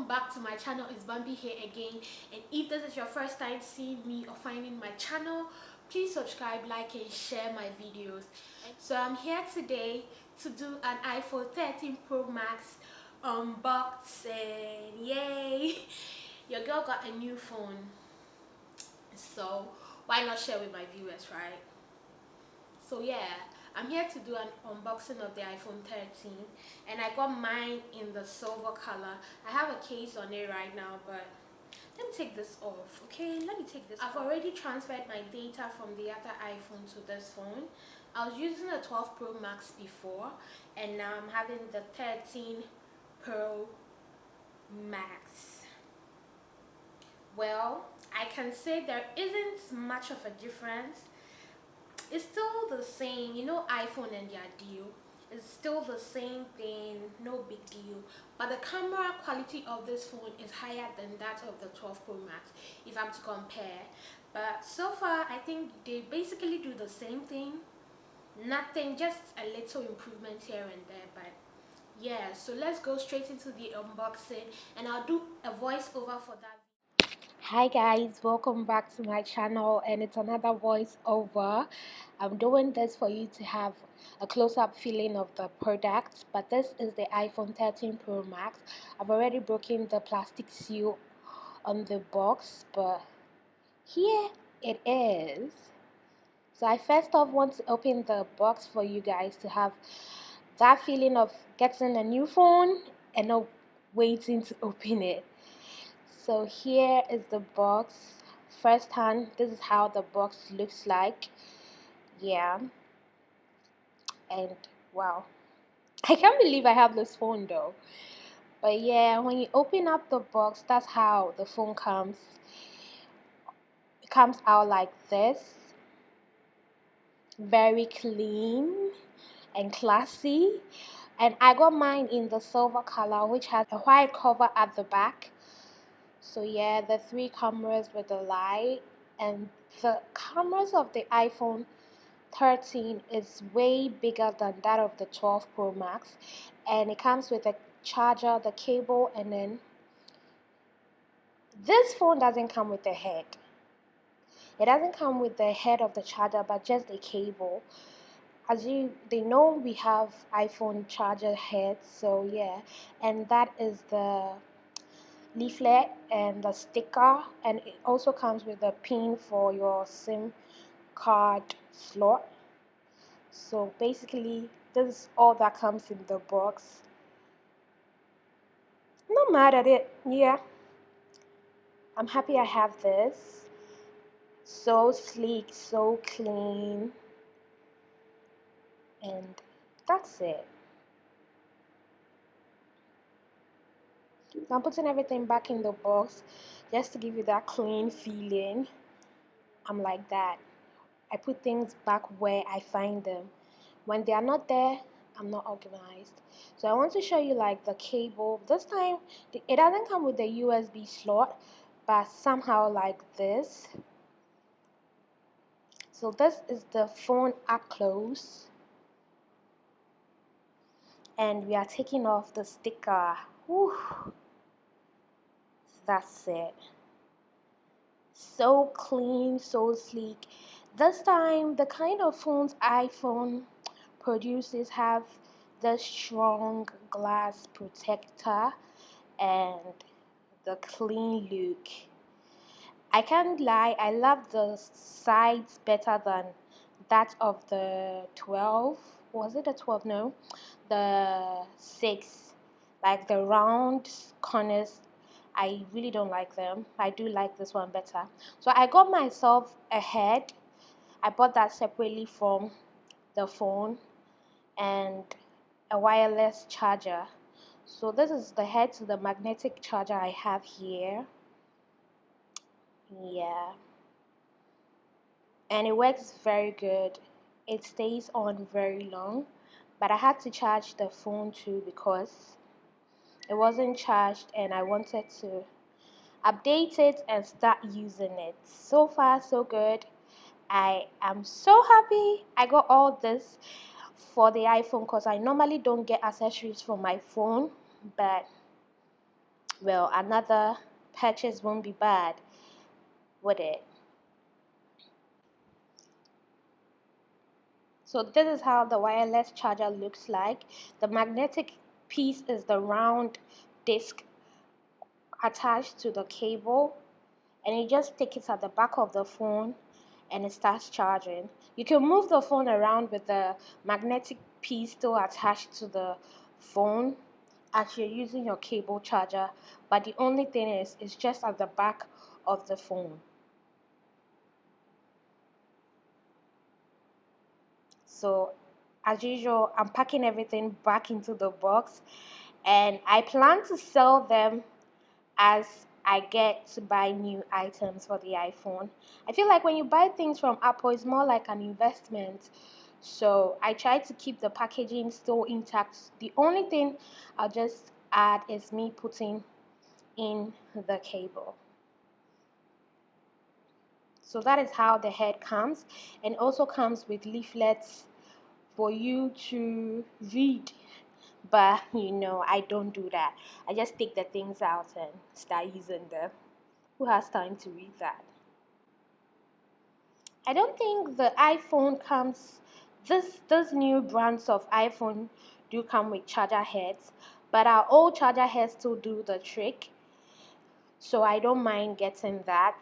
welcome back to my channel. It's Bambi here again, and if this is your first time seeing me or finding my channel, please subscribe, like and share my videos. So I'm here today to do an iPhone 13 Pro Max unboxing. Yay! Your girl got a new phone, so why not share with my viewers, right? So yeah, I'm here to do an unboxing of the iPhone 13, and I got mine in the silver color. I have a case on it right now, but let me take this off. Okay, let me take this I've already transferred my data from the other iPhone to this phone. I was using the 12 Pro Max before, and now I'm having the 13 Pro Max. Well, I can say there isn't much of a difference. It's still the same, you know, iPhone and their deal. It's still the same thing, no big deal. But the camera quality of this phone is higher than that of the 12 Pro Max, if I'm to compare. But so far, I think they basically do the same thing. Nothing, just a little improvement here and there. But yeah, so let's go straight into the unboxing, and I'll do a voiceover for that. Hi guys, welcome back to my channel, and it's another voiceover. I'm doing this for you to have a close-up feeling of the product, but this is the iPhone 13 Pro Max. I've already broken the plastic seal on the box, but here it is. So I first off want to open the box for you guys to have that feeling of getting a new phone and not waiting to open it. So here is the box. First hand, this is how the box looks like. Yeah. And wow, I can't believe I have this phone though. But yeah, when you open up the box, that's how the phone comes. It comes out like this. Very clean and classy. And I got mine in the silver color, which has a white cover at the back. So yeah, the three cameras with the light, and the cameras of the iPhone 13 is way bigger than that of the 12 Pro Max, and it comes with a charger, the cable, and then this phone doesn't come with the head. It doesn't come with the head of the charger, but just the cable. As they know, we have iPhone charger heads, so yeah, and that is the leaflet and the sticker, and it also comes with a pin for your SIM card slot. So basically this is all that comes in the box. Not mad at it. Yeah, I'm happy I have this. So sleek, so clean, and that's it. So I'm putting everything back in the box just to give you that clean feeling. I'm like that. I put things back where I find them. When they are not there, I'm not organized. So I want to show you like the cable. This time it doesn't come with the USB slot, but somehow like this. So this is the phone up close, and we are taking off the sticker. Whew. That's it. So clean, so sleek. This time the kind of phones iPhone produces have the strong glass protector and the clean look. I can't lie, I love the sides better than that of the 12. Was it the 12? No, the 6. Like the round corners, I really don't like them. I do like this one better. So I got myself a head. I bought that separately from the phone, and a wireless charger. So this is the head to the magnetic charger I have here. Yeah, and it works very good. It stays on very long, but I had to charge the phone too because it wasn't charged, and I wanted to update it and start using it. So far so good. I am so happy I got all this for the iPhone because I normally don't get accessories for my phone, but well, another purchase won't be bad, would it? So this is how the wireless charger looks like. The magnetic piece is the round disc attached to the cable, and you just stick it at the back of the phone and it starts charging. You can move the phone around with the magnetic piece still attached to the phone as you're using your cable charger, but the only thing is it's just at the back of the phone. So as usual, I'm packing everything back into the box, and I plan to sell them as I get to buy new items for the iPhone. I feel like when you buy things from Apple, it's more like an investment. So I try to keep the packaging still intact. The only thing I'll just add is me putting in the cable. So that is how the head comes, and also comes with leaflets for you to read. But I don't do that. I just take the things out and start using them. Who has time to read that? I don't think the iPhone comes. This new brands of iPhone do come with charger heads, but our old charger heads still do the trick. So I don't mind getting that,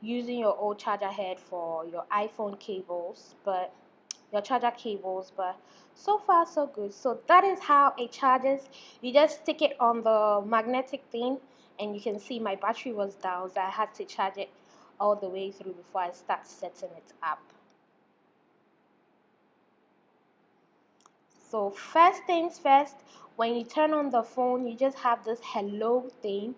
using your old charger head for your iPhone cables, but your charger cables, but so far so good. So that is how it charges. You just stick it on the magnetic thing, and you can see my battery was down, so I had to charge it all the way through before I start setting it up. So first things first, when you turn on the phone, you just have this hello thing,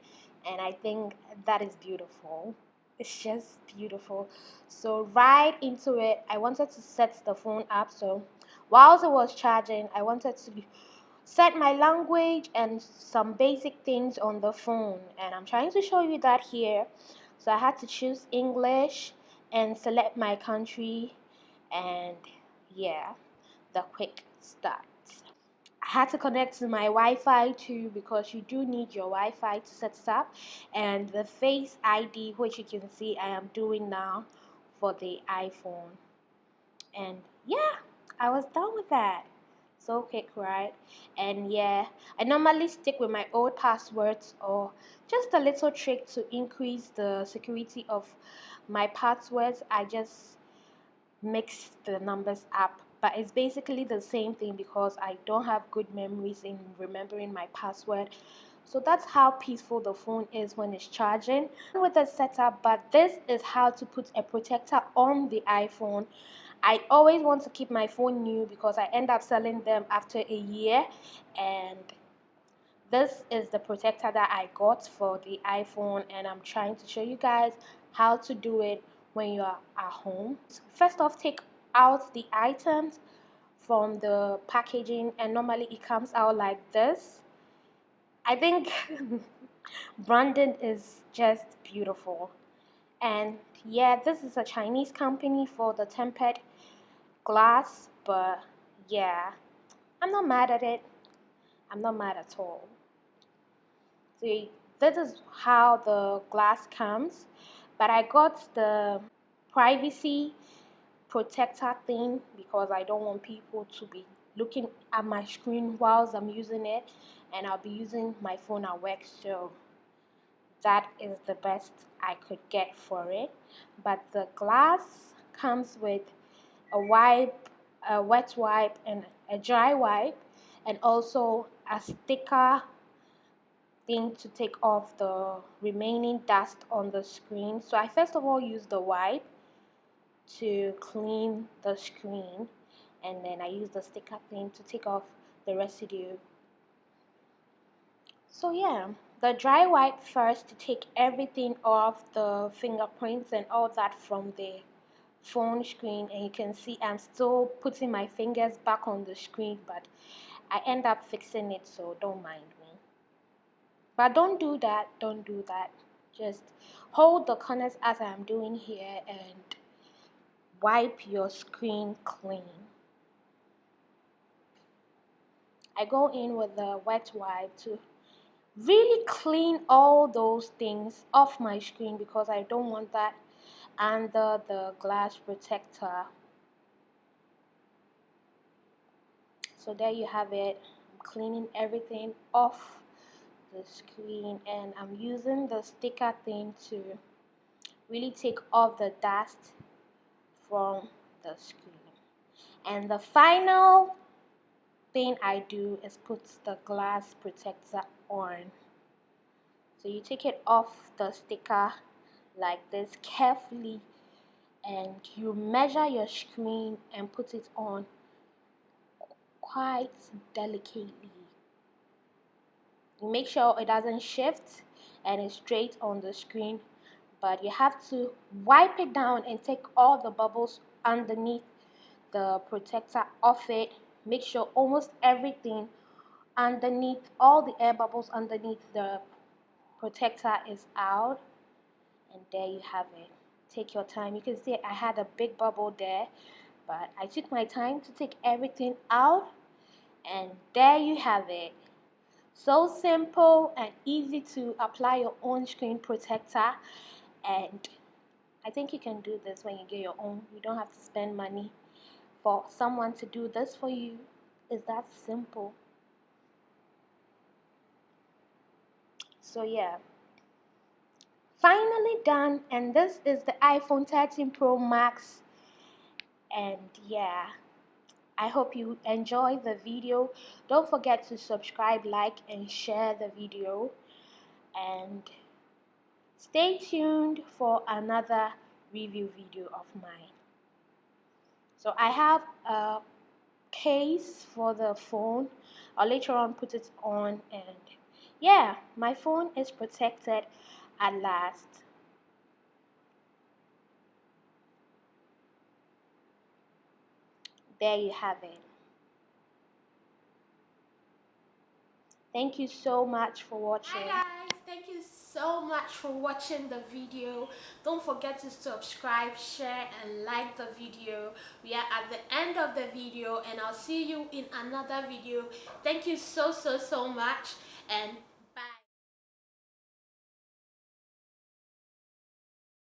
and I think that is beautiful. It's just beautiful. So right into it, I wanted to set the phone up. So whilst it was charging, I wanted to set my language and some basic things on the phone, and I'm trying to show you that here. So I had to choose English and select my country, and yeah, the quick start. I had to connect to my Wi-Fi too, because you do need your Wi-Fi to set it up, and the Face ID, which you can see I am doing now for the iPhone. And yeah, I was done with that. So quick, right? And yeah, I normally stick with my old passwords, or just a little trick to increase the security of my passwords. I just mix the numbers up, but it's basically the same thing because I don't have good memories in remembering my password. So that's how peaceful the phone is when it's charging with the setup. But this is how to put a protector on the iPhone. I always want to keep my phone new because I end up selling them after a year, and this is the protector that I got for the iPhone, and I'm trying to show you guys how to do it when you are at home. First off, take out the items from the packaging, and normally it comes out like this. I think branding is just beautiful. And yeah, this is a Chinese company for the tempered glass, but yeah, I'm not mad at it. I'm not mad at all. See, this is how the glass comes, but I got the privacy protector thing because I don't want people to be looking at my screen whilst I'm using it, and I'll be using my phone at work, so that is the best I could get for it. But the glass comes with a wipe, a wet wipe, and a dry wipe, and also a sticker thing to take off the remaining dust on the screen. So I first of all use the wipe to clean the screen, and then I use the sticker thing to take off the residue. So yeah, the dry wipe first to take everything off, the fingerprints and all that from the phone screen, and you can see I'm still putting my fingers back on the screen, but I end up fixing it, so don't mind me. But don't do that. Just hold the corners as I'm doing here and wipe your screen clean. I go in with the wet wipe to really clean all those things off my screen because I don't want that under the glass protector. So there you have it. I'm cleaning everything off the screen, and I'm using the sticker thing to really take off the dust from the screen. And the final thing I do is put the glass protector on. So you take it off the sticker like this carefully, and you measure your screen and put it on quite delicately. You make sure it doesn't shift and it's straight on the screen, but you have to wipe it down and take all the bubbles underneath the protector off it. Make sure almost everything underneath, all the air bubbles underneath the protector is out, and there you have it. Take your time. You can see I had a big bubble there, but I took my time to take everything out, and there you have it. So simple and easy to apply your own screen protector, and I think you can do this when you get your own. You don't have to spend money for someone to do this for you. It's that simple. So yeah, finally done, and this is the iPhone 13 Pro Max. And yeah, I hope you enjoy the video. Don't forget to subscribe, like, and share the video, and stay tuned for another review video of mine. So I have a case for the phone. I'll later on put it on, and yeah, my phone is protected at last. There you have it. Thank you so much for watching. Hi guys, thank you so much for watching the video. Don't forget to subscribe, share, and like the video. We are at the end of the video, and I'll see you in another video. Thank you so much, and